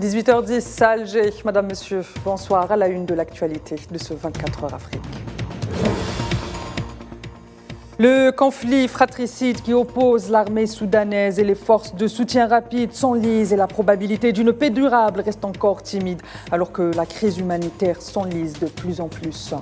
18h10 à Alger. Madame, Monsieur, bonsoir. À la une de l'actualité de ce 24 heures Afrique. Le conflit fratricide qui oppose l'armée soudanaise et les forces de soutien rapide s'enlise et la probabilité d'une paix durable reste encore timide alors que la crise humanitaire s'enlise de plus en plus.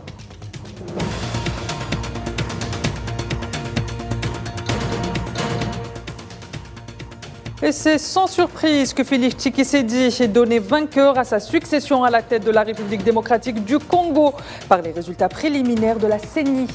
Et c'est sans surprise que Félix Tshisekedi est donné vainqueur à sa succession à la tête de la République démocratique du Congo par les résultats préliminaires de la CENI.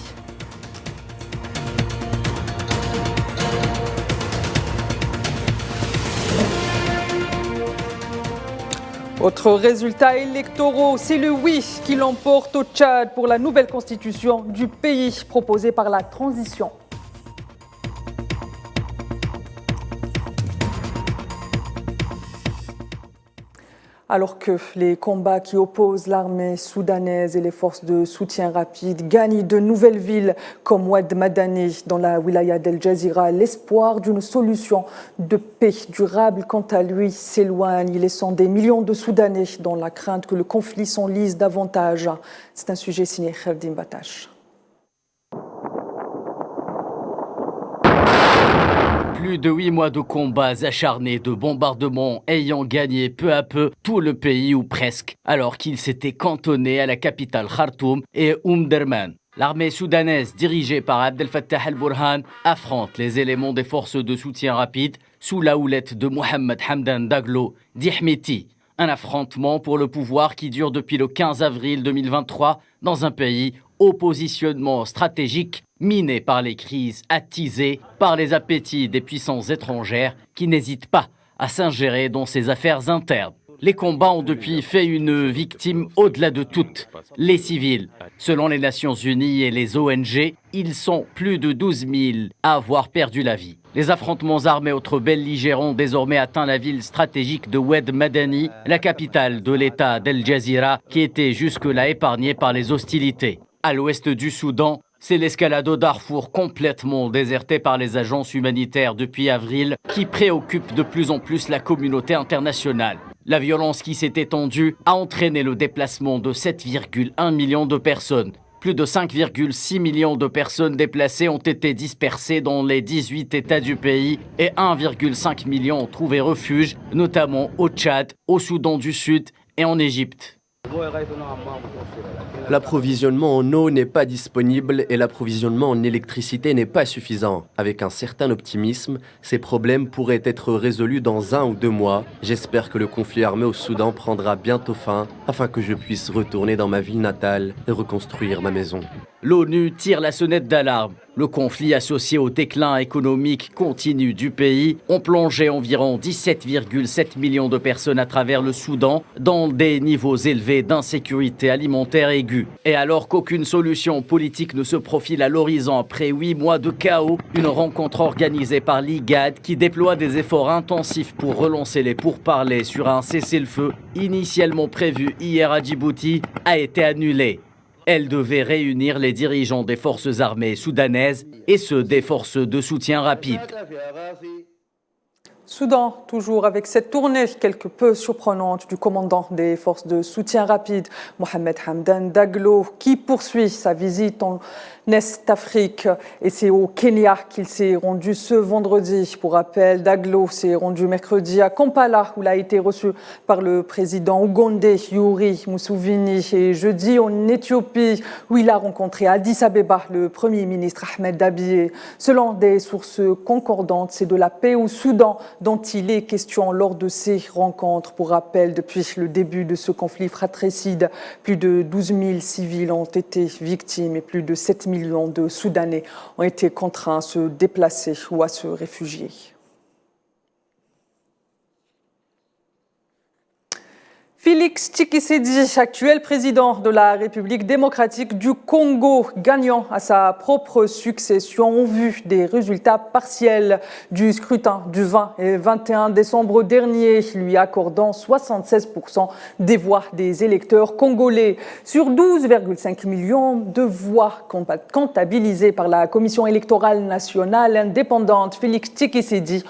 Autres résultats électoraux, c'est le oui qui l'emporte au Tchad pour la nouvelle constitution du pays proposée par la transition. Alors que les combats qui opposent l'armée soudanaise et les forces de soutien rapide gagnent de nouvelles villes comme Oued Madani dans la wilaya d'El Jazira, l'espoir d'une solution de paix durable, quant à lui, s'éloigne, laissant des millions de Soudanais dans la crainte que le conflit s'enlise davantage. C'est un sujet signé Khaldim Batash. Plus de 8 mois de combats acharnés, de bombardements ayant gagné peu à peu tout le pays ou presque, alors qu'il s'était cantonné à la capitale Khartoum et Omdurman. L'armée soudanaise dirigée par Abdel Fattah al-Burhan affronte les éléments des forces de soutien rapide sous la houlette de Mohamed Hamdan Daglo d'Ihmeti. Un affrontement pour le pouvoir qui dure depuis le 15 avril 2023 dans un pays au positionnement stratégique miné par les crises, attisé par les appétits des puissances étrangères qui n'hésitent pas à s'ingérer dans ses affaires internes. Les combats ont depuis fait une victime au-delà de toutes, les civils. Selon les Nations Unies et les ONG, ils sont plus de 12 000 à avoir perdu la vie. Les affrontements armés entre belligérants ont désormais atteint la ville stratégique de Oued Madani, la capitale de l'État d'El Jazira, qui était jusque-là épargnée par les hostilités. À l'ouest du Soudan, c'est l'escalade au Darfour complètement désertée par les agences humanitaires depuis avril qui préoccupe de plus en plus la communauté internationale. La violence qui s'est étendue a entraîné le déplacement de 7,1 millions de personnes. Plus de 5,6 millions de personnes déplacées ont été dispersées dans les 18 États du pays et 1,5 million ont trouvé refuge, notamment au Tchad, au Soudan du Sud et en Égypte. L'approvisionnement en eau n'est pas disponible et l'approvisionnement en électricité n'est pas suffisant. Avec un certain optimisme, ces problèmes pourraient être résolus dans 1 ou 2 mois. J'espère que le conflit armé au Soudan prendra bientôt fin afin que je puisse retourner dans ma ville natale et reconstruire ma maison. L'ONU tire la sonnette d'alarme. Le conflit associé au déclin économique continu du pays ont plongé environ 17,7 millions de personnes à travers le Soudan dans des niveaux élevés d'insécurité alimentaire aiguë. Et alors qu'aucune solution politique ne se profile à l'horizon après 8 mois de chaos, une rencontre organisée par l'IGAD qui déploie des efforts intensifs pour relancer les pourparlers sur un cessez-le-feu initialement prévu hier à Djibouti a été annulée. Elle devait réunir les dirigeants des forces armées soudanaises et ceux des forces de soutien rapide. Soudan, toujours avec cette tournée quelque peu surprenante du commandant des forces de soutien rapide, Mohamed Hamdan Daglo, qui poursuit sa visite en Est-Afrique. Et c'est au Kenya qu'il s'est rendu ce vendredi. Pour rappel, Daglo s'est rendu mercredi à Kampala, où il a été reçu par le président ougandais Yoweri Museveni, et jeudi en Éthiopie, où il a rencontré à Addis Abeba le Premier ministre Ahmed Abiy. Selon des sources concordantes, c'est de la paix au Soudan dont il est question lors de ces rencontres. Pour rappel, depuis le début de ce conflit fratricide, plus de 12 000 civils ont été victimes et plus de 7 millions de Soudanais ont été contraints à se déplacer ou à se réfugier. Félix Tshisekedi, actuel président de la République démocratique du Congo, gagnant à sa propre succession, ont vu des résultats partiels du scrutin du 20 et 21 décembre dernier, lui accordant 76% des voix des électeurs congolais. Sur 12,5 millions de voix comptabilisées par la Commission électorale nationale indépendante, Félix Tshisekedi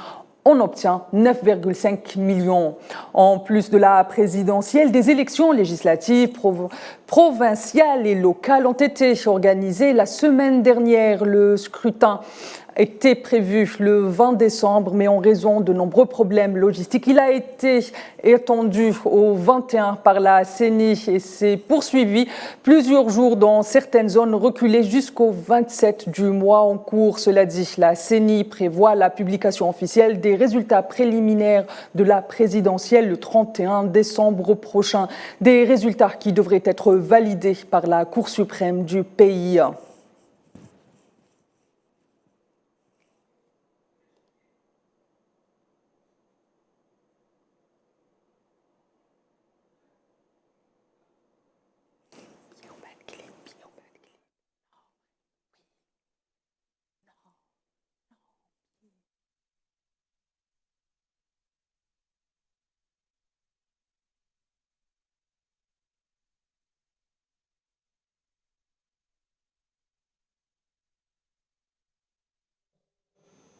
on obtient 9,5 millions. En plus de la présidentielle, des élections législatives, provinciales et locales ont été organisées la semaine dernière. Le scrutin était prévu le 20 décembre, mais en raison de nombreux problèmes logistiques, il a été étendu au 21 par la CENI et s'est poursuivi plusieurs jours dans certaines zones reculées jusqu'au 27 du mois en cours. Cela dit, la CENI prévoit la publication officielle des résultats préliminaires de la présidentielle le 31 décembre prochain. Des résultats qui devraient être validés par la Cour suprême du pays.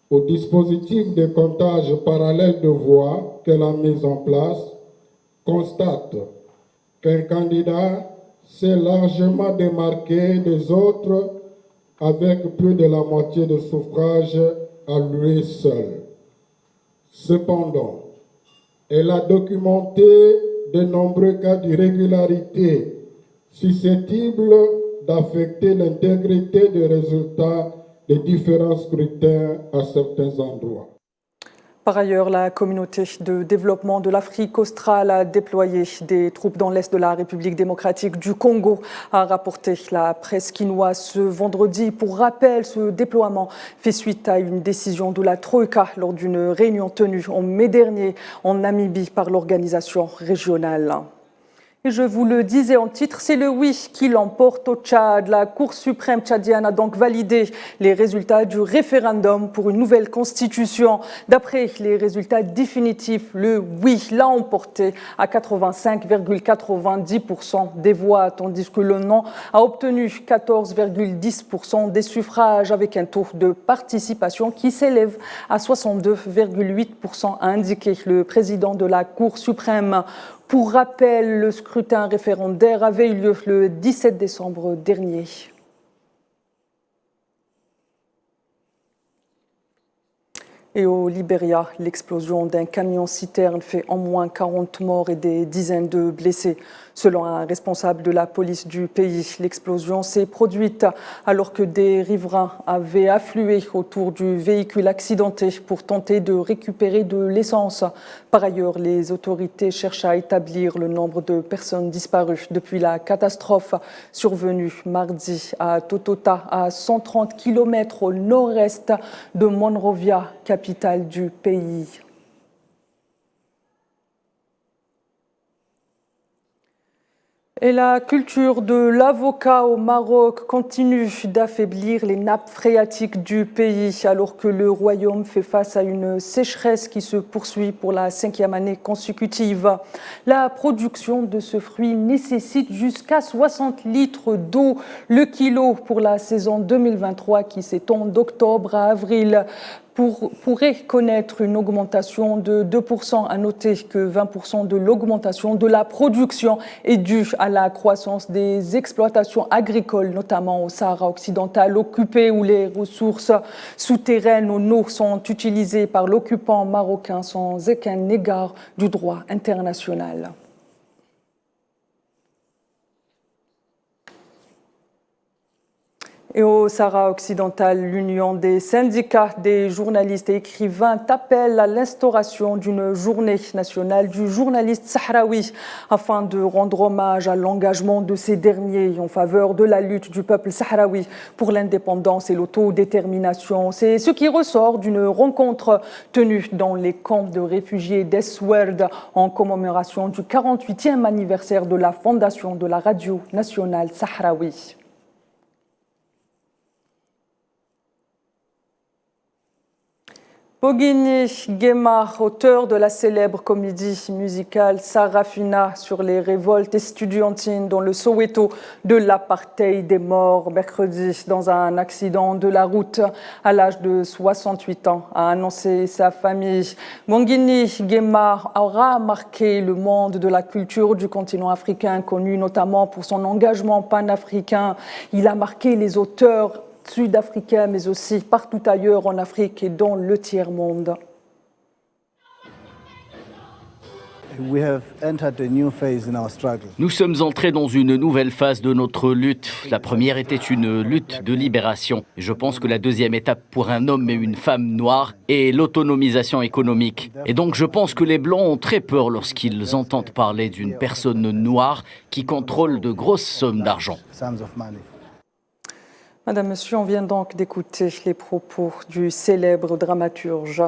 Au dispositif de comptage parallèle de voix qu'elle a mis en place, constate qu'un candidat s'est largement démarqué des autres avec plus de la moitié de suffrages à lui seul. Cependant, elle a documenté de nombreux cas d'irrégularité susceptibles d'affecter l'intégrité des résultats des différents scrutins à certains endroits. Par ailleurs, la communauté de développement de l'Afrique australe a déployé des troupes dans l'est de la République démocratique du Congo, a rapporté la presse quinoise ce vendredi. Pour rappel, ce déploiement fait suite à une décision de la Troïka lors d'une réunion tenue en mai dernier en Namibie par l'organisation régionale. Et je vous le disais en titre, c'est le oui qui l'emporte au Tchad. La Cour suprême tchadienne a donc validé les résultats du référendum pour une nouvelle constitution. D'après les résultats définitifs, le oui l'a emporté à 85,90% des voix, tandis que le non a obtenu 14,10% des suffrages avec un taux de participation qui s'élève à 62,8%, a indiqué le président de la Cour suprême. Pour rappel, le scrutin référendaire avait eu lieu le 17 décembre dernier. Et au Libéria, l'explosion d'un camion-citerne fait au moins 40 morts et des dizaines de blessés. Selon un responsable de la police du pays, l'explosion s'est produite alors que des riverains avaient afflué autour du véhicule accidenté pour tenter de récupérer de l'essence. Par ailleurs, les autorités cherchent à établir le nombre de personnes disparues depuis la catastrophe survenue mardi à Totota, à 130 km au nord-est de Monrovia, capitale du pays. Et la culture de l'avocat au Maroc continue d'affaiblir les nappes phréatiques du pays alors que le royaume fait face à une sécheresse qui se poursuit pour la 5e année consécutive. La production de ce fruit nécessite jusqu'à 60 litres d'eau le kilo pour la saison 2023 qui s'étend d'octobre à avril. Pourrait connaître une augmentation de 2%. À noter que 20% de l'augmentation de la production est due à la croissance des exploitations agricoles, notamment au Sahara occidental occupé où les ressources souterraines en eau sont utilisées par l'occupant marocain sans aucun égard du droit international. Et au Sahara occidental, l'Union des syndicats des journalistes et écrivains appelle à l'instauration d'une journée nationale du journaliste sahraoui afin de rendre hommage à l'engagement de ces derniers en faveur de la lutte du peuple sahraoui pour l'indépendance et l'autodétermination. C'est ce qui ressort d'une rencontre tenue dans les camps de réfugiés d'Eswerd en commémoration du 48e anniversaire de la fondation de la radio nationale sahraoui. Bogini Nguema, auteur de la célèbre comédie musicale Sarafina sur les révoltes estudiantines dans le Soweto de l'apartheid, est mort mercredi dans un accident de la route à l'âge de 68 ans, a annoncé sa famille. Bogini Nguema aura marqué le monde de la culture du continent africain, connu notamment pour son engagement panafricain. Il a marqué les auteurs sud-africains, mais aussi partout ailleurs en Afrique et dans le tiers-monde. Nous sommes entrés dans une nouvelle phase de notre lutte. La première était une lutte de libération. Je pense que la deuxième étape pour un homme et une femme noire est l'autonomisation économique. Et donc je pense que les Blancs ont très peur lorsqu'ils entendent parler d'une personne noire qui contrôle de grosses sommes d'argent. Madame, Monsieur, on vient donc d'écouter les propos du célèbre dramaturge.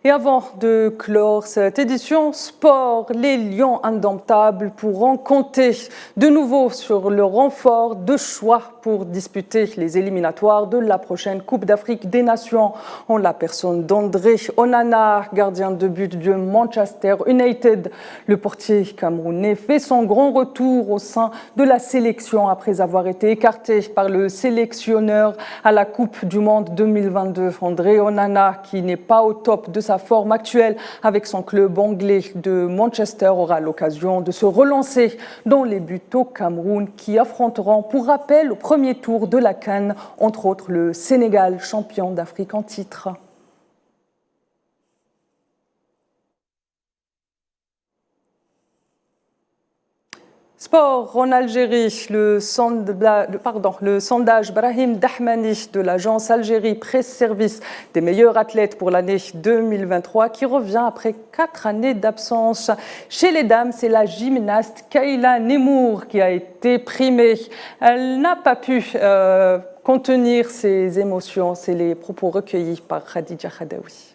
Et avant de clore cette édition sport, les Lions indomptables pourront compter de nouveau sur le renfort de choix pour disputer les éliminatoires de la prochaine Coupe d'Afrique des Nations. En la personne d'André Onana, gardien de but de Manchester United. Le portier camerounais fait son grand retour au sein de la sélection après avoir été écarté par le sélectionneur à la Coupe du Monde 2022. André Onana, qui n'est pas au top de sa forme actuelle avec son club anglais de Manchester, aura l'occasion de se relancer dans les buts au Cameroun qui affronteront, pour rappel, au premier tour de la CAN, entre autres le Sénégal, champion d'Afrique en titre. Sport en Algérie, le sondage Brahim Dahmani de l'agence Algérie Presse Service des meilleurs athlètes pour l'année 2023 qui revient après 4 années d'absence. Chez les dames, c'est la gymnaste Kayla Nemour qui a été primée. Elle n'a pas pu contenir ses émotions. C'est les propos recueillis par Khadija Khadaoui.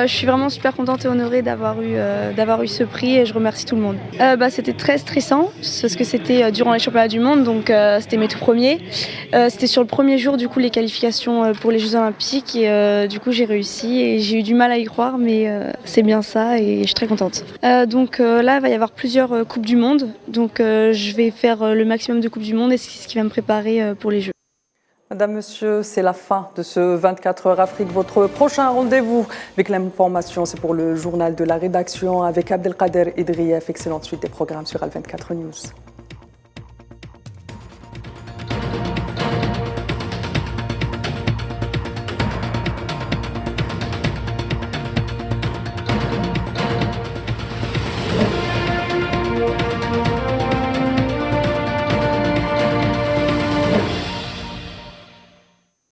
Je suis vraiment super contente et honorée d'avoir eu ce prix et je remercie tout le monde. C'était très stressant parce que c'était durant les championnats du monde, donc c'était mes tout premiers. C'était sur le premier jour du coup les qualifications pour les Jeux Olympiques et du coup j'ai réussi et j'ai eu du mal à y croire, mais c'est bien ça et je suis très contente. Là il va y avoir plusieurs coupes du monde, donc je vais faire le maximum de coupes du monde et c'est ce qui va me préparer pour les Jeux. Madame, Monsieur, c'est la fin de ce 24 heures Afrique. Votre prochain rendez-vous avec l'information, c'est pour le journal de la rédaction avec Abdelkader Idrief. Excellente suite des programmes sur Al 24 News.